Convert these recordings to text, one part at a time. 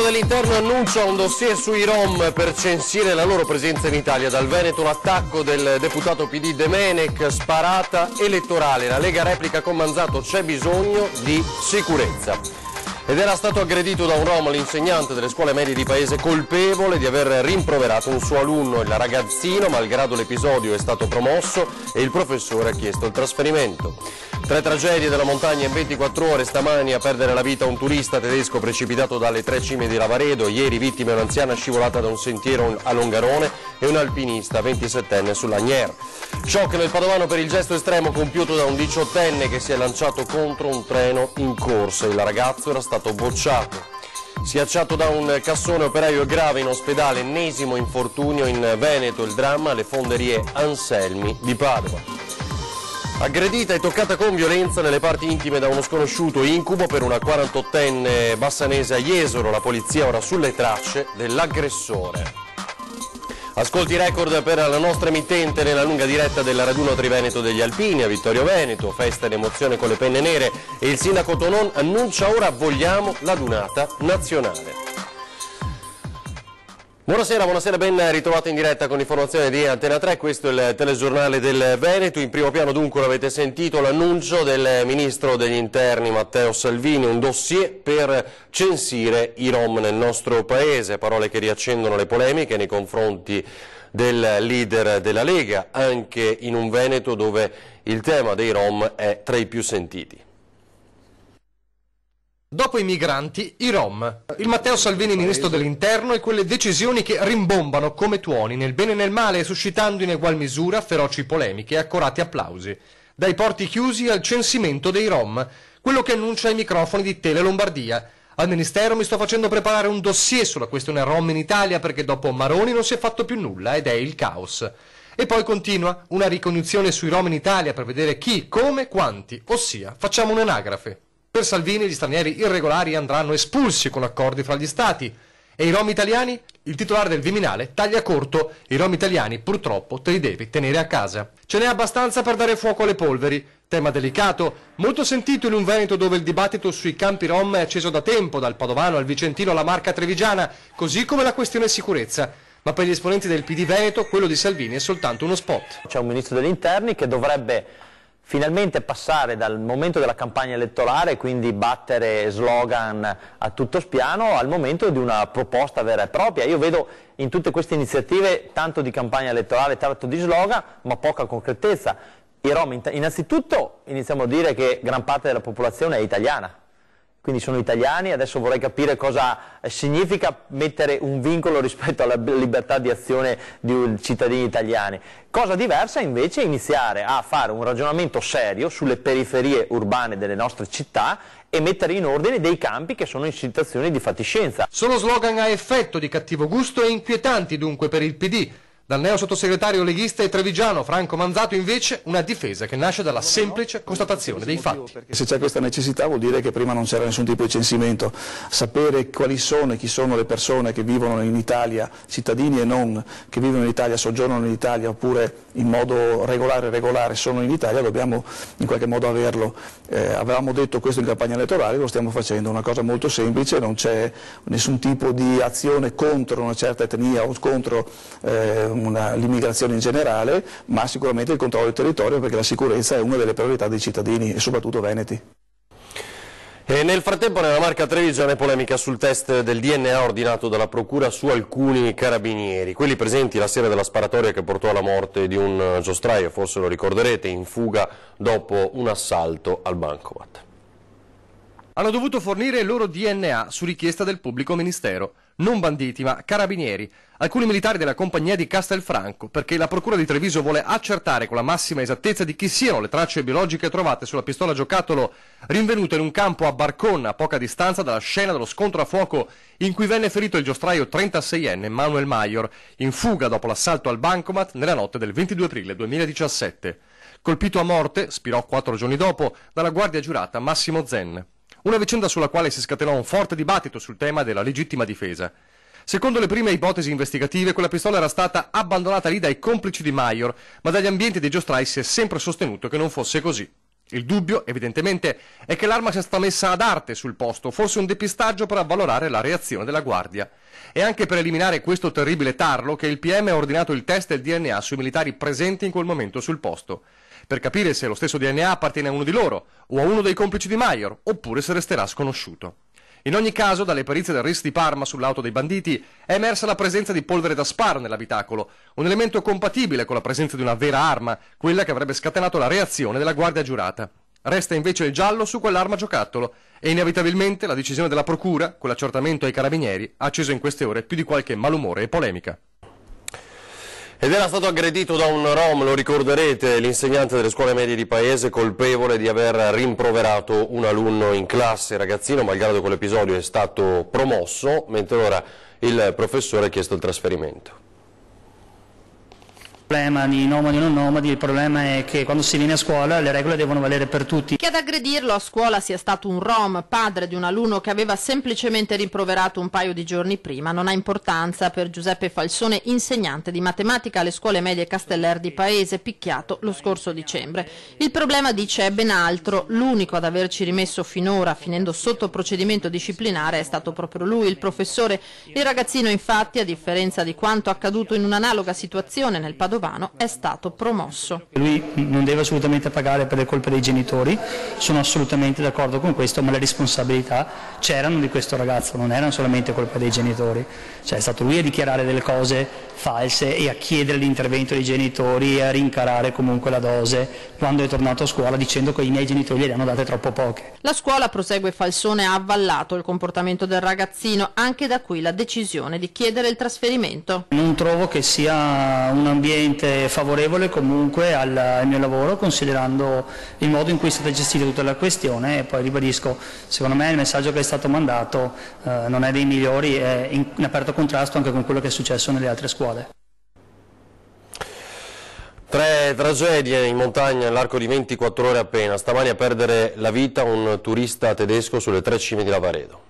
dell'Interno annuncia un dossier sui Rom per censire la loro presenza in Italia. Dal Veneto l'attacco del deputato PD Demenec, sparata elettorale. La Lega replica con Manzato: c'è bisogno di sicurezza. Ed era stato aggredito da un Rom l'insegnante delle scuole medie di paese, colpevole di aver rimproverato un suo alunno. Il ragazzino, malgrado l'episodio, è stato promosso e il professore ha chiesto il trasferimento. 3 tragedie della montagna in 24 ore. Stamani a perdere la vita un turista tedesco precipitato dalle 3 cime di Lavaredo. Ieri vittime un'anziana scivolata da un sentiero a Longarone e un alpinista 27enne sull'Agnier. Shock nel Padovano per il gesto estremo compiuto da un 18enne che si è lanciato contro un treno in corsa. Il ragazzo era stato bocciato. Schiacciato da un cassone, operaio grave in ospedale, ennesimo infortunio in Veneto. Il dramma alle fonderie Anselmi di Padova. Aggredita e toccata con violenza nelle parti intime da uno sconosciuto, incubo per una 48enne bassanese a Jesolo. La polizia ora sulle tracce dell'aggressore. Ascolti record per la nostra emittente nella lunga diretta del raduno Triveneto degli Alpini a Vittorio Veneto, festa ed emozione con le penne nere, e il sindaco Tonon annuncia: ora vogliamo la dunata nazionale. Buonasera, ben ritrovati in diretta con informazioni di Antena 3, questo è il telegiornale del Veneto. In primo piano dunque l'avete sentito l'annuncio del ministro degli interni Matteo Salvini, un dossier per censire i Rom nel nostro paese, parole che riaccendono le polemiche nei confronti del leader della Lega, anche in un Veneto dove il tema dei Rom è tra i più sentiti. Dopo i migranti, i Rom. Il Matteo Salvini, ministro dell'Interno, e quelle decisioni che rimbombano come tuoni nel bene e nel male, suscitando in egual misura feroci polemiche e accorati applausi. Dai porti chiusi al censimento dei Rom, quello che annuncia ai microfoni di Tele Lombardia. Al Ministero mi sto facendo preparare un dossier sulla questione Rom in Italia perché dopo Maroni non si è fatto più nulla ed è il caos. E poi continua una ricognizione sui Rom in Italia per vedere chi, come, quanti, ossia facciamo un'anagrafe. Per Salvini gli stranieri irregolari andranno espulsi con accordi fra gli stati. E i Rom italiani? Il titolare del Viminale taglia corto: i Rom italiani purtroppo te li devi tenere a casa. Ce n'è abbastanza per dare fuoco alle polveri. Tema delicato, molto sentito in un Veneto dove il dibattito sui campi Rom è acceso da tempo, dal Padovano al Vicentino alla Marca trevigiana, così come la questione sicurezza. Ma per gli esponenti del PD Veneto quello di Salvini è soltanto uno spot. C'è un ministro degli interni che dovrebbe finalmente passare dal momento della campagna elettorale, quindi battere slogan a tutto spiano, al momento di una proposta vera e propria. Io vedo in tutte queste iniziative tanto di campagna elettorale, tanto di slogan, ma poca concretezza. I Rom, innanzitutto iniziamo a dire che gran parte della popolazione è italiana. Quindi sono italiani, adesso vorrei capire cosa significa mettere un vincolo rispetto alla libertà di azione di cittadini italiani. Cosa diversa invece è iniziare a fare un ragionamento serio sulle periferie urbane delle nostre città e mettere in ordine dei campi che sono in situazioni di fatiscenza. Sono slogan a effetto, di cattivo gusto e inquietanti dunque per il PD. Dal neo sottosegretario leghista e trevigiano Franco Manzato invece una difesa che nasce dalla semplice constatazione dei fatti. Se c'è questa necessità vuol dire che prima non c'era nessun tipo di censimento. Sapere quali sono e chi sono le persone che vivono in Italia, cittadini e non, che vivono in Italia, soggiornano in Italia oppure in modo regolare sono in Italia, dobbiamo in qualche modo averlo. Avevamo detto questo in campagna elettorale, lo stiamo facendo, una cosa molto semplice, non c'è nessun tipo di azione contro una certa etnia o contro l'immigrazione in generale, ma sicuramente il controllo del territorio, perché la sicurezza è una delle priorità dei cittadini e soprattutto veneti. E nel frattempo nella Marca trevigiana polemica sul test del DNA ordinato dalla procura su alcuni carabinieri, quelli presenti la sera della sparatoria che portò alla morte di un giostraio, forse lo ricorderete, in fuga dopo un assalto al bancomat. Hanno dovuto fornire il loro DNA su richiesta del pubblico ministero. Non banditi, ma carabinieri, alcuni militari della compagnia di Castelfranco, perché la procura di Treviso vuole accertare con la massima esattezza di chi siano le tracce biologiche trovate sulla pistola giocattolo rinvenuta in un campo a Barconna, a poca distanza dalla scena dello scontro a fuoco in cui venne ferito il giostraio 36enne Manuel Maior, in fuga dopo l'assalto al bancomat nella notte del 22 aprile 2017. Colpito a morte, spirò 4 giorni dopo, dalla guardia giurata Massimo Zen. Una vicenda sulla quale si scatenò un forte dibattito sul tema della legittima difesa. Secondo le prime ipotesi investigative, quella pistola era stata abbandonata lì dai complici di Maior, ma dagli ambienti dei giostrai si è sempre sostenuto che non fosse così. Il dubbio, evidentemente, è che l'arma sia stata messa ad arte sul posto, forse un depistaggio per avvalorare la reazione della guardia. E anche per eliminare questo terribile tarlo che il PM ha ordinato il test del DNA sui militari presenti in quel momento sul posto, per capire se lo stesso DNA appartiene a uno di loro, o a uno dei complici di Maior, oppure se resterà sconosciuto. In ogni caso, dalle perizie del RIS di Parma sull'auto dei banditi è emersa la presenza di polvere da sparo nell'abitacolo, un elemento compatibile con la presenza di una vera arma, quella che avrebbe scatenato la reazione della guardia giurata. Resta invece il giallo su quell'arma giocattolo e inevitabilmente la decisione della procura, con l'accertamento ai carabinieri, ha acceso in queste ore più di qualche malumore e polemica. Ed era stato aggredito da un rom, lo ricorderete, l'insegnante delle scuole medie di Paese, colpevole di aver rimproverato un alunno in classe. Il ragazzino, malgrado quell'episodio, è stato promosso, mentre ora il professore ha chiesto il trasferimento. Il problema di nomadi o non nomadi, il problema è che quando si viene a scuola le regole devono valere per tutti. Che ad aggredirlo a scuola sia stato un rom, padre di un alunno che aveva semplicemente rimproverato un paio di giorni prima, non ha importanza per Giuseppe Falsone, insegnante di matematica alle scuole medie Casteller di Paese, picchiato lo scorso dicembre. Il problema, dice, è ben altro. L'unico ad averci rimesso finora, finendo sotto procedimento disciplinare, è stato proprio lui, il professore. Il ragazzino, infatti, a differenza di quanto accaduto in un'analoga situazione nel Padovano, è stato promosso. Lui non deve assolutamente pagare per le colpe dei genitori, sono assolutamente d'accordo con questo, ma le responsabilità c'erano di questo ragazzo, non erano solamente colpa dei genitori. Cioè è stato lui a dichiarare delle cose false e a chiedere l'intervento dei genitori e a rincarare comunque la dose quando è tornato a scuola dicendo che i miei genitori gliene hanno date troppo poche. La scuola, prosegue Falsone, ha avvallato il comportamento del ragazzino, anche da qui la decisione di chiedere il trasferimento. Non trovo che sia un ambiente favorevole comunque al mio lavoro, considerando il modo in cui è stata gestita tutta la questione, e poi ribadisco, secondo me il messaggio che è stato mandato non è dei migliori, è in aperto contrasto anche con quello che è successo nelle altre scuole. 3 tragedie in montagna nell'arco di 24 ore appena. Stamani a perdere la vita un turista tedesco sulle 3 cime di Lavaredo.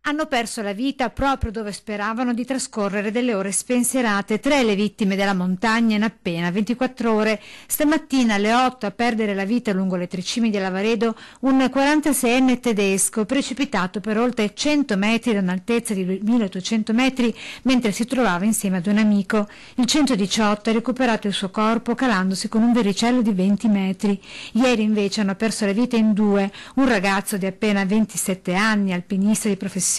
Hanno perso la vita proprio dove speravano di trascorrere delle ore spensierate. 3 le vittime della montagna in appena 24 ore. Stamattina alle 8 a perdere la vita lungo le 3 cime di Lavaredo un 46enne tedesco, precipitato per oltre 100 metri da un'altezza di 1800 metri mentre si trovava insieme ad un amico. Il 118 ha recuperato il suo corpo calandosi con un vericello di 20 metri. Ieri invece hanno perso la vita in 2, un ragazzo di appena 27 anni, alpinista di professione,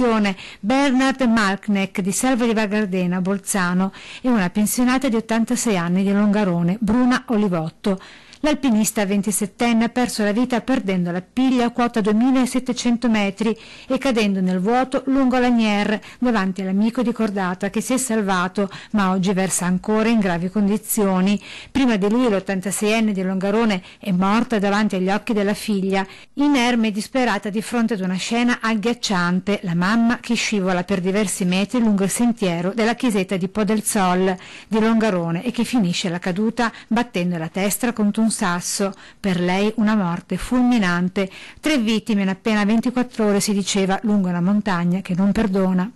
Bernhard Malknecht di Selva di Val Gardena, Bolzano, e una pensionata di 86 anni di Longarone, Bruna Olivotto. L'alpinista 27enne ha perso la vita perdendo la piglia a quota 2700 metri e cadendo nel vuoto lungo l'Agnières davanti all'amico di cordata che si è salvato ma oggi versa ancora in gravi condizioni. Prima di lui l'86enne di Longarone è morta davanti agli occhi della figlia, inerme e disperata di fronte ad una scena agghiacciante, la mamma che scivola per diversi metri lungo il sentiero della chiesetta di Po del Sol di Longarone e che finisce la caduta battendo la testa contro un sasso. Per lei una morte fulminante. 3 vittime in appena 24 ore, si diceva, lungo una montagna che non perdona.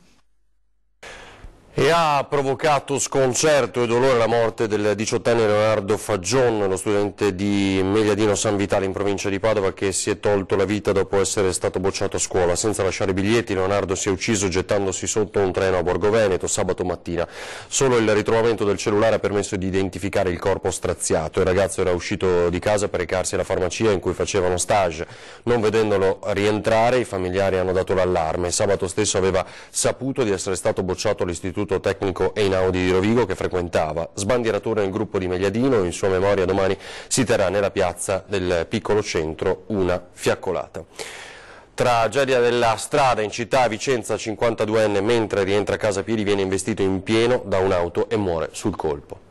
E ha provocato sconcerto e dolore la morte del 18enne Leonardo Faggion, lo studente di Megliadino San Vitale in provincia di Padova, che si è tolto la vita dopo essere stato bocciato a scuola. Senza lasciare biglietti, Leonardo si è ucciso gettandosi sotto un treno a Borgo Veneto sabato mattina. Solo il ritrovamento del cellulare ha permesso di identificare il corpo straziato. Il ragazzo era uscito di casa per recarsi alla farmacia in cui facevano stage. Non vedendolo rientrare, i familiari hanno dato l'allarme. Sabato stesso aveva saputo di essere stato bocciato all'istituto tecnico Einaudi di Rovigo che frequentava. Sbandieratore nel gruppo di Megliadino, in sua memoria domani si terrà nella piazza del piccolo centro una fiaccolata. Tragedia della strada in città a Vicenza, 52enne mentre rientra a casa a piedi viene investito in pieno da un'auto e muore sul colpo.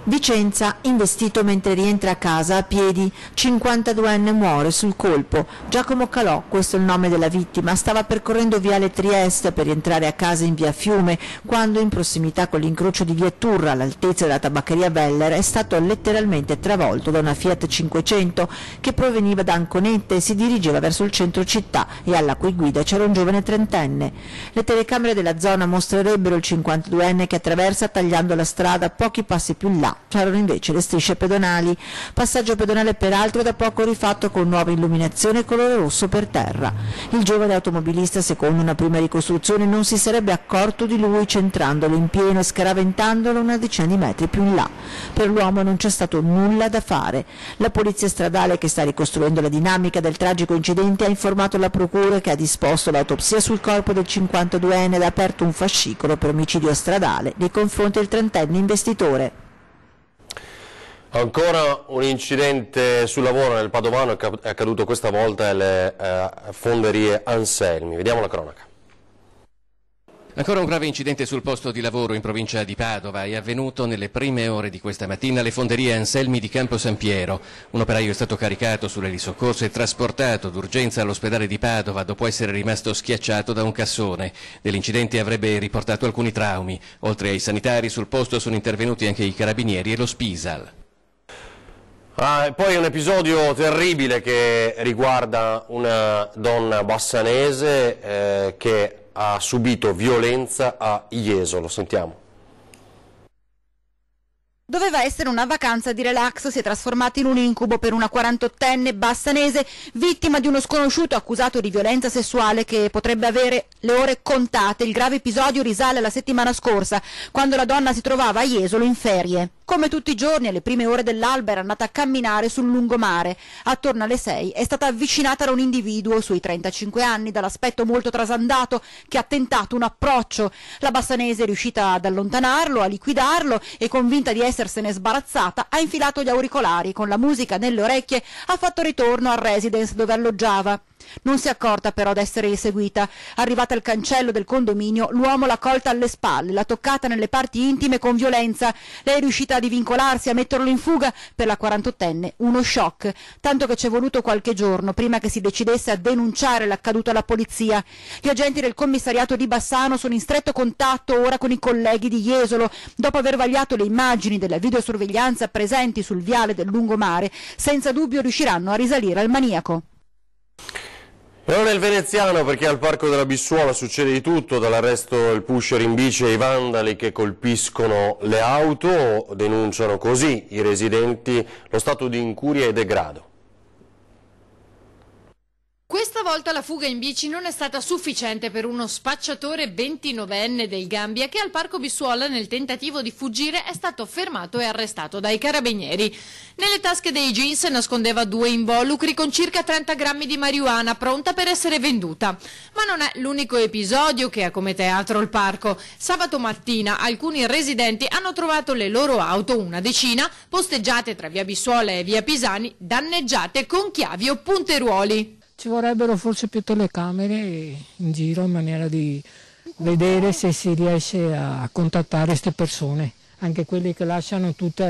Vicenza, investito mentre rientra a casa a piedi, 52enne muore sul colpo. Giacomo Calò, questo è il nome della vittima, stava percorrendo viale Trieste per rientrare a casa in via Fiume, quando in prossimità con l'incrocio di via Turra, all'altezza della tabaccheria Beller, è stato letteralmente travolto da una Fiat 500 che proveniva da Anconette e si dirigeva verso il centro città e alla cui guida c'era un giovane 30enne. Le telecamere della zona mostrerebbero il 52enne che attraversa tagliando la strada pochi passi più in là, c'erano invece le strisce pedonali. Passaggio pedonale peraltro da poco rifatto con nuova illuminazione e colore rosso per terra. Il giovane automobilista, secondo una prima ricostruzione, non si sarebbe accorto di lui centrandolo in pieno e scaraventandolo una decina di metri più in là. Per l'uomo non c'è stato nulla da fare. La polizia stradale, che sta ricostruendo la dinamica del tragico incidente, ha informato la procura, che ha disposto l'autopsia sul corpo del 52enne ed ha aperto un fascicolo per omicidio stradale nei confronti del 30enne investitore. Ancora un incidente sul lavoro nel Padovano, è accaduto questa volta alle fonderie Anselmi. Vediamo la cronaca. Ancora un grave incidente sul posto di lavoro in provincia di Padova. È avvenuto nelle prime ore di questa mattina alle fonderie Anselmi di Campo San Piero. Un operaio è stato caricato sull'elisoccorso e trasportato d'urgenza all'ospedale di Padova dopo essere rimasto schiacciato da un cassone. Dell'incidente avrebbe riportato alcuni traumi. Oltre ai sanitari, sul posto sono intervenuti anche i carabinieri e lo Spisal. Poi un episodio terribile che riguarda una donna bassanese che ha subito violenza a Jesolo. Sentiamo. Doveva essere una vacanza di relax, si è trasformata in un incubo per una 48enne bassanese vittima di uno sconosciuto accusato di violenza sessuale che potrebbe avere le ore contate. Il grave episodio risale alla settimana scorsa, quando la donna si trovava a Jesolo in ferie. Come tutti i giorni, alle prime ore dell'alba era andata a camminare sul lungomare. Attorno alle 6 è stata avvicinata da un individuo sui 35 anni, dall'aspetto molto trasandato, che ha tentato un approccio. La bassanese è riuscita ad allontanarlo, a liquidarlo e, convinta di essersene sbarazzata, ha infilato gli auricolari. Con la musica nelle orecchie ha fatto ritorno al residence dove alloggiava. Non si è accorta però d'essere inseguita. Arrivata al cancello del condominio, l'uomo l'ha colta alle spalle, l'ha toccata nelle parti intime con violenza. Lei è riuscita a divincolarsi, a metterlo in fuga. Per la 48enne uno shock, tanto che ci è voluto qualche giorno prima che si decidesse a denunciare l'accaduto alla polizia. Gli agenti del commissariato di Bassano sono in stretto contatto ora con i colleghi di Jesolo, dopo aver vagliato le immagini della videosorveglianza presenti sul viale del lungomare. Senza dubbio riusciranno a risalire al maniaco. E non è il veneziano, perché al Parco della Bissuola succede di tutto, dall'arresto del pusher in bici ai vandali che colpiscono le auto. Denunciano così i residenti lo stato di incuria e degrado. Questa volta la fuga in bici non è stata sufficiente per uno spacciatore 29enne del Gambia che al Parco Bissuola, nel tentativo di fuggire, è stato fermato e arrestato dai carabinieri. Nelle tasche dei jeans nascondeva 2 involucri con circa 30 grammi di marijuana pronta per essere venduta. Ma non è l'unico episodio che ha come teatro il parco. Sabato mattina alcuni residenti hanno trovato le loro auto, una decina, posteggiate tra via Bissuola e via Pisani, danneggiate con chiavi o punteruoli. Ci vorrebbero forse più telecamere in giro in maniera di vedere se si riesce a contattare queste persone, anche quelli che lasciano tutto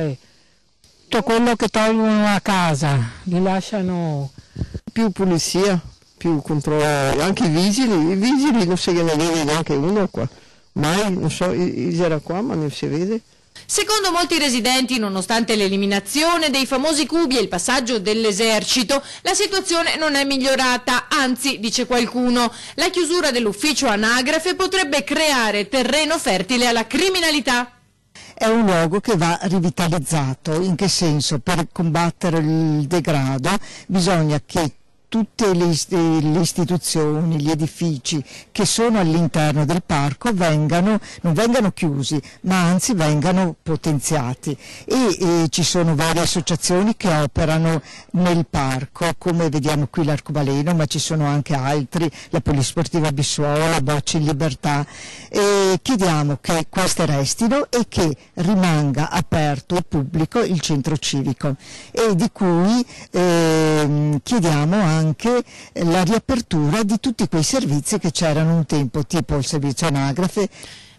quello che tolgono a casa, li lasciano. Più pulizia, più controllo, anche i vigili non si ne vede neanche uno qua, mai, non so, era qua ma non si vede. Secondo molti residenti, nonostante l'eliminazione dei famosi cubi e il passaggio dell'esercito, la situazione non è migliorata, anzi, dice qualcuno, la chiusura dell'ufficio anagrafe potrebbe creare terreno fertile alla criminalità. È un luogo che va rivitalizzato. In che senso? Per combattere il degrado bisogna che tutte le istituzioni, gli edifici che sono all'interno del parco non vengano chiusi, ma anzi vengano potenziati. E ci sono varie associazioni che operano nel parco, come vediamo qui l'Arcobaleno, ma ci sono anche altri, la Polisportiva Bissuola, Bocci in Libertà. E chiediamo che queste restino e che rimanga aperto al pubblico il centro civico, e di cui chiediamo anche la riapertura di tutti quei servizi che c'erano un tempo, tipo il servizio anagrafe.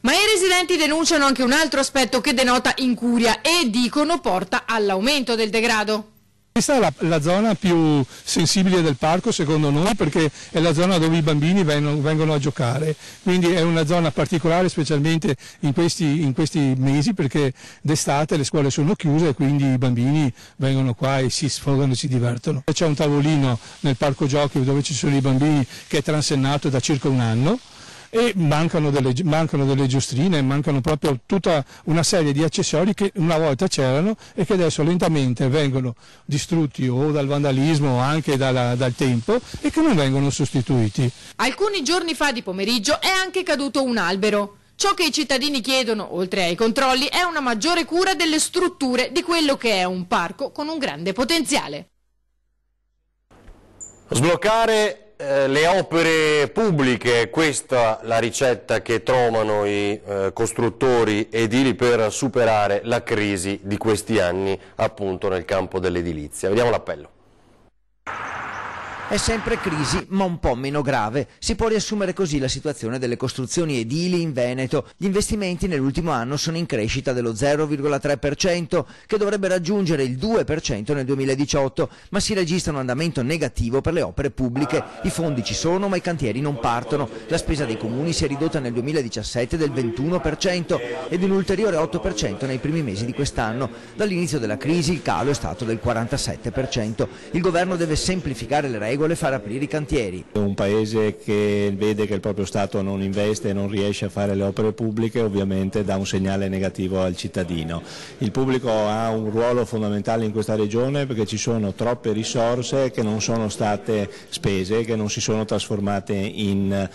Ma i residenti denunciano anche un altro aspetto che denota incuria e dicono porta all'aumento del degrado. Questa è la zona più sensibile del parco secondo noi, perché è la zona dove i bambini vengono a giocare, quindi è una zona particolare specialmente in questi mesi, perché d'estate le scuole sono chiuse e quindi i bambini vengono qua e si sfogano e si divertono. C'è un tavolino nel parco giochi dove ci sono i bambini che è transennato da circa un anno. e mancano delle giostrine, mancano proprio tutta una serie di accessori che una volta c'erano e che adesso lentamente vengono distrutti o dal vandalismo o anche dal tempo e che non vengono sostituiti. Alcuni giorni fa di pomeriggio è anche caduto un albero. Ciò che i cittadini chiedono, oltre ai controlli, è una maggiore cura delle strutture di quello che è un parco con un grande potenziale. Sbloccare le opere pubbliche, questa la ricetta che trovano i costruttori edili per superare la crisi di questi anni appunto nel campo dell'edilizia. Vediamo l'appello. È sempre crisi, ma un po' meno grave. Si può riassumere così la situazione delle costruzioni edili in Veneto. Gli investimenti nell'ultimo anno sono in crescita dello 0,3%, che dovrebbe raggiungere il 2% nel 2018, ma si registra un andamento negativo per le opere pubbliche. I fondi ci sono, ma i cantieri non partono. La spesa dei comuni si è ridotta nel 2017 del 21% e di un ulteriore 8% nei primi mesi di quest'anno. Dall'inizio della crisi il calo è stato del 47%. Il governo deve semplificare le regole e far aprire i cantieri. Un paese che vede che il proprio Stato non investe e non riesce a fare le opere pubbliche ovviamente dà un segnale negativo al cittadino. Il pubblico ha un ruolo fondamentale in questa regione perché ci sono troppe risorse che non sono state spese, che non si sono trasformate in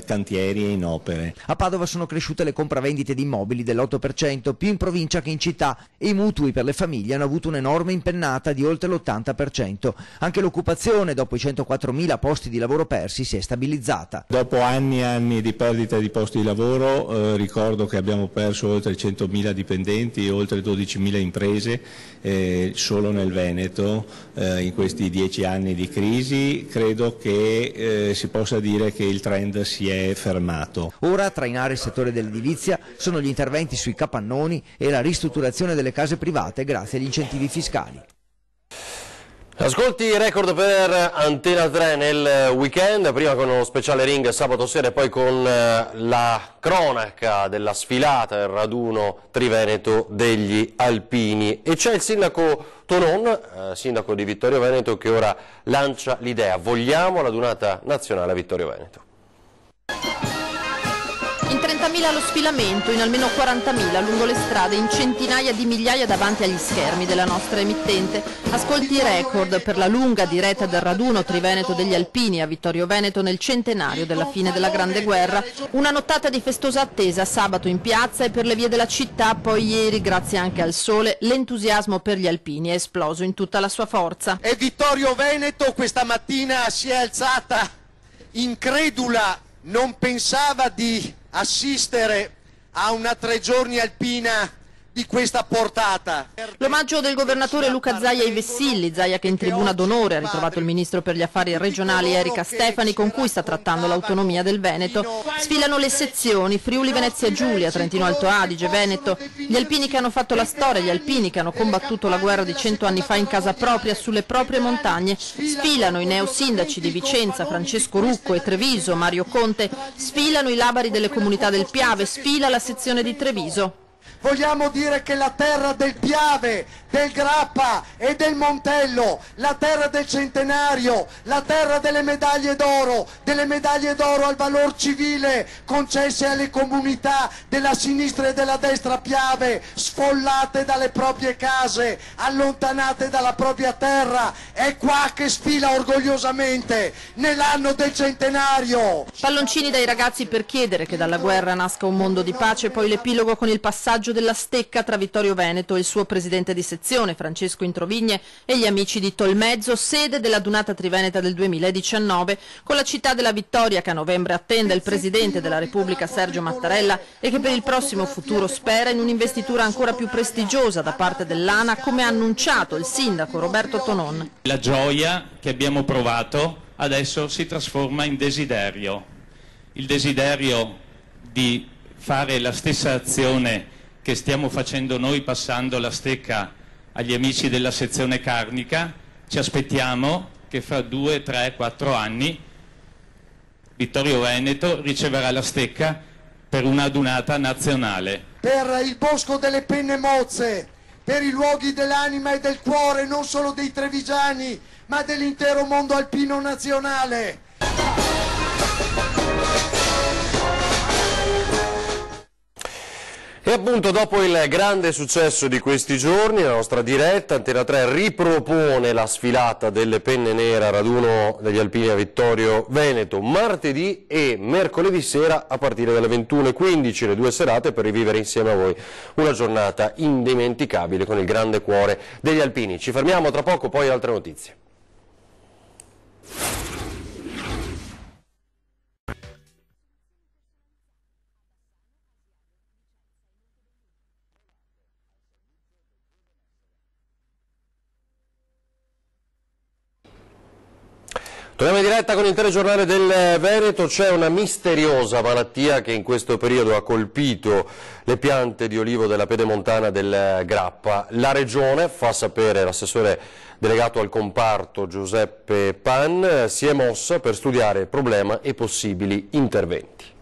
cantieri e in opere. A Padova sono cresciute le compravendite di immobili dell'8%, più in provincia che in città, e i mutui per le famiglie hanno avuto un'enorme impennata di oltre l'80%. Anche l'occupazione, dopo i 104.000 posti di lavoro persi, si è stabilizzata. Dopo anni e anni di perdita di posti di lavoro, ricordo che abbiamo perso oltre 100.000 dipendenti e oltre 12.000 imprese solo nel Veneto in questi 10 anni di crisi. Credo che si possa dire che il trend si è fermato. Ora a trainare il settore dell'edilizia sono gli interventi sui capannoni e la ristrutturazione delle case private grazie agli incentivi fiscali. Ascolti record per Antena 3 nel weekend, prima con uno speciale ring sabato sera e poi con la cronaca della sfilata, il raduno triveneto degli alpini. E c'è il sindaco Tonon, sindaco di Vittorio Veneto, che ora lancia l'idea: vogliamo la radunata nazionale a Vittorio Veneto. In 30.000 lo sfilamento, in almeno 40.000 lungo le strade, in centinaia di migliaia davanti agli schermi della nostra emittente. Ascolti record per la lunga diretta del raduno triveneto degli alpini a Vittorio Veneto nel centenario della fine della Grande Guerra. Una nottata di festosa attesa, sabato in piazza e per le vie della città, poi ieri, grazie anche al sole, l'entusiasmo per gli alpini è esploso in tutta la sua forza. E Vittorio Veneto questa mattina si è alzata incredula, non pensava di assistere a una 3 giorni alpina di questa portata. L'omaggio del governatore Luca Zaia ai Vessilli, Zaia che in tribuna d'onore ha ritrovato il ministro per gli affari regionali Erika Stefani, con cui sta trattando l'autonomia del Veneto. Sfilano le sezioni Friuli Venezia Giulia, Trentino Alto Adige, Veneto, gli alpini che hanno fatto la storia, gli alpini che hanno combattuto la guerra di 100 anni fa in casa propria sulle proprie montagne. Sfilano i neosindaci di Vicenza, Francesco Rucco, e Treviso, Mario Conte, sfilano i labari delle comunità del Piave, sfila la sezione di Treviso. Vogliamo dire che la terra del Piave, del Grappa e del Montello, la terra del centenario, la terra delle medaglie d'oro al valor civile concesse alle comunità della sinistra e della destra Piave, sfollate dalle proprie case, allontanate dalla propria terra, è qua che sfila orgogliosamente nell'anno del centenario. Palloncini dai ragazzi per chiedere che dalla guerra nasca un mondo di pace, poi l'epilogo con il passaggio della stecca tra Vittorio Veneto e il suo presidente di sezione Francesco Introvigne e gli amici di Tolmezzo, sede della Dunata Triveneta del 2019, con la città della vittoria che a novembre attende il presidente della Repubblica Sergio Mattarella e che per il prossimo futuro spera in un'investitura ancora più prestigiosa da parte dell'ANA, come ha annunciato il sindaco Roberto Tonon. La gioia che abbiamo provato adesso si trasforma in desiderio, il desiderio di fare la stessa azione che stiamo facendo noi passando la stecca agli amici della sezione carnica. Ci aspettiamo che fra 2, 3, 4 anni Vittorio Veneto riceverà la stecca per una adunata nazionale. Per il bosco delle penne mozze, per i luoghi dell'anima e del cuore non solo dei trevigiani ma dell'intero mondo alpino nazionale. appunto, dopo il grande successo di questi giorni, la nostra diretta Antena 3 ripropone la sfilata delle penne nere a raduno degli Alpini a Vittorio Veneto martedì e mercoledì sera a partire dalle 21:15, le 2 serate per rivivere insieme a voi una giornata indimenticabile con il grande cuore degli Alpini. Ci fermiamo tra poco, poi altre notizie. Torniamo in diretta con il telegiornale del Veneto. C'è una misteriosa malattia che in questo periodo ha colpito le piante di olivo della pedemontana del Grappa. La Regione, fa sapere l'assessore delegato al comparto Giuseppe Pan, si è mossa per studiare il problema e possibili interventi.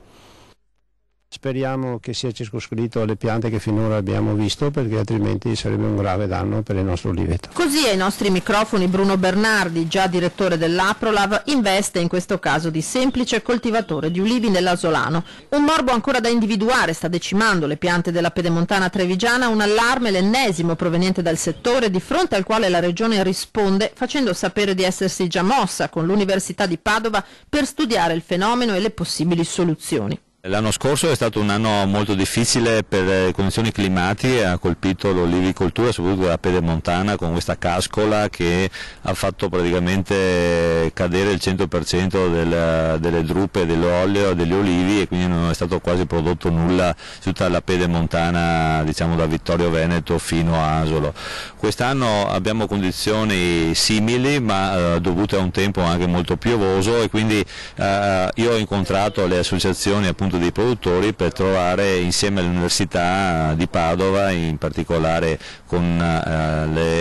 Speriamo che sia circoscritto alle piante che finora abbiamo visto, perché altrimenti sarebbe un grave danno per il nostro oliveto. Così ai nostri microfoni Bruno Bernardi, già direttore dell'Aprolav, investe in questo caso di semplice coltivatore di ulivi nell'Asolano. Un morbo ancora da individuare sta decimando le piante della pedemontana trevigiana, un allarme, l'ennesimo proveniente dal settore, di fronte al quale la Regione risponde facendo sapere di essersi già mossa con l'Università di Padova per studiare il fenomeno e le possibili soluzioni. L'anno scorso è stato un anno molto difficile per le condizioni climatiche, ha colpito l'olivicoltura, soprattutto la pedemontana, con questa cascola che ha fatto praticamente cadere il 100% delle drupe dell'olio degli olivi, e quindi non è stato quasi prodotto nulla su tutta la pedemontana, diciamo da Vittorio Veneto fino a Asolo. Quest'anno abbiamo condizioni simili, ma dovute a un tempo anche molto piovoso, e quindi io ho incontrato le associazioni appunto dei produttori per trovare insieme all'Università di Padova, in particolare con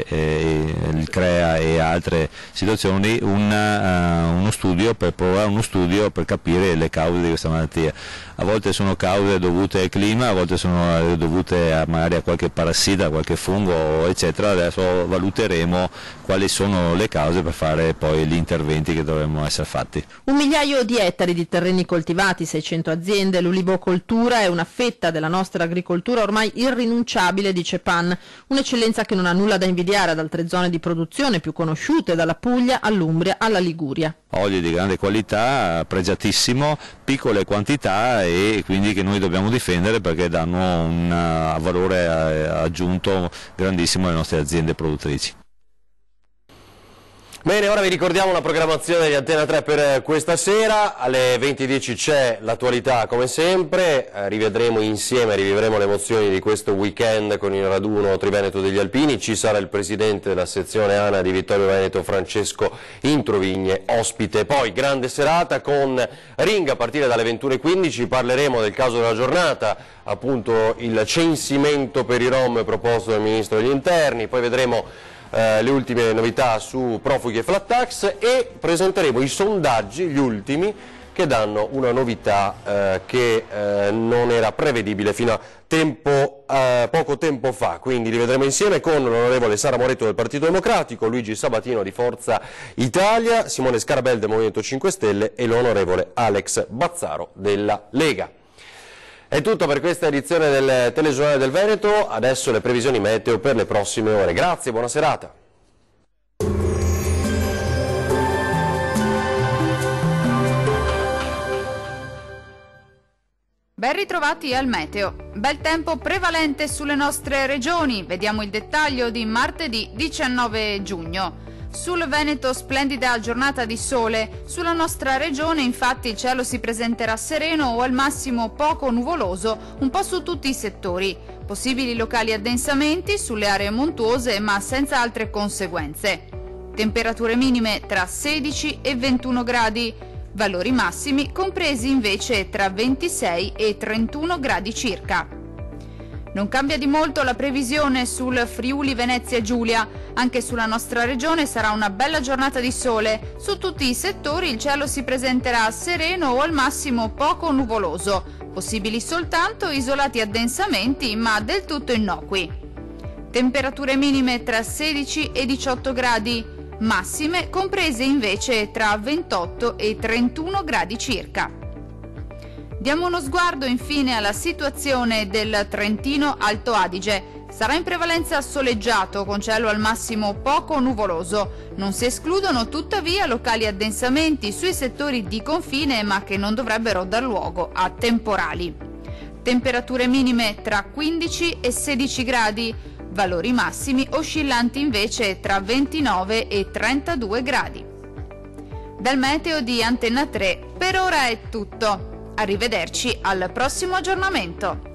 il CREA e altre situazioni, uno studio per provare uno studio per capire le cause di questa malattia. A volte sono cause dovute al clima, a volte sono dovute magari a qualche parassita, qualche fungo eccetera. Adesso valuteremo quali sono le cause per fare poi gli interventi che dovremmo essere fatti. 1 migliaio di ettari di terreni coltivati, 600 aziende, l'olivocoltura è una fetta della nostra agricoltura ormai irrinunciabile, dice Pan, un'eccellenza che non ha nulla da invidiare ad altre zone di produzione più conosciute, dalla Puglia all'Umbria alla Liguria. Olio di grande qualità, pregiatissimo, piccole quantità, e quindi che noi dobbiamo difendere perché danno un valore aggiunto grandissimo alle nostre aziende produttrici. Bene, ora vi ricordiamo la programmazione di Antena 3 per questa sera. Alle 20:10 c'è l'attualità come sempre, rivivremo le emozioni di questo weekend con il raduno Triveneto degli Alpini. Ci sarà il presidente della sezione ANA di Vittorio Veneto, Francesco Introvigne, ospite. Poi grande serata con Ring a partire dalle 21:15, parleremo del caso della giornata, appunto il censimento per i Rom proposto dal Ministro degli Interni. Poi vedremo le ultime novità su profughi e flat tax, e presenteremo i sondaggi, gli ultimi, che danno una novità che non era prevedibile fino a poco tempo fa. Quindi li vedremo insieme con l'onorevole Sara Moretto del Partito Democratico, Luigi Sabatino di Forza Italia, Simone Scarabel del Movimento 5 Stelle e l'onorevole Alex Bazzaro della Lega. È tutto per questa edizione del Telegiornale del Veneto, adesso le previsioni meteo per le prossime ore. Grazie, buona serata. Ben ritrovati al meteo. Bel tempo prevalente sulle nostre regioni, vediamo il dettaglio di martedì 19 giugno. Sul Veneto splendida giornata di sole, sulla nostra regione infatti il cielo si presenterà sereno o al massimo poco nuvoloso un po' su tutti i settori. Possibili locali addensamenti sulle aree montuose ma senza altre conseguenze. Temperature minime tra 16 e 21 gradi, valori massimi compresi invece tra 26 e 31 gradi circa. Non cambia di molto la previsione sul Friuli Venezia Giulia, anche sulla nostra regione sarà una bella giornata di sole, su tutti i settori il cielo si presenterà sereno o al massimo poco nuvoloso, possibili soltanto isolati addensamenti ma del tutto innocui. Temperature minime tra 16 e 18 gradi, massime comprese invece tra 28 e 31 gradi circa. Diamo uno sguardo infine alla situazione del Trentino Alto Adige. Sarà in prevalenza soleggiato, con cielo al massimo poco nuvoloso. Non si escludono tuttavia locali addensamenti sui settori di confine, ma che non dovrebbero dar luogo a temporali. Temperature minime tra 15 e 16 gradi, valori massimi oscillanti invece tra 29 e 32 gradi. Dal meteo di Antenna 3 per ora è tutto. Arrivederci al prossimo aggiornamento.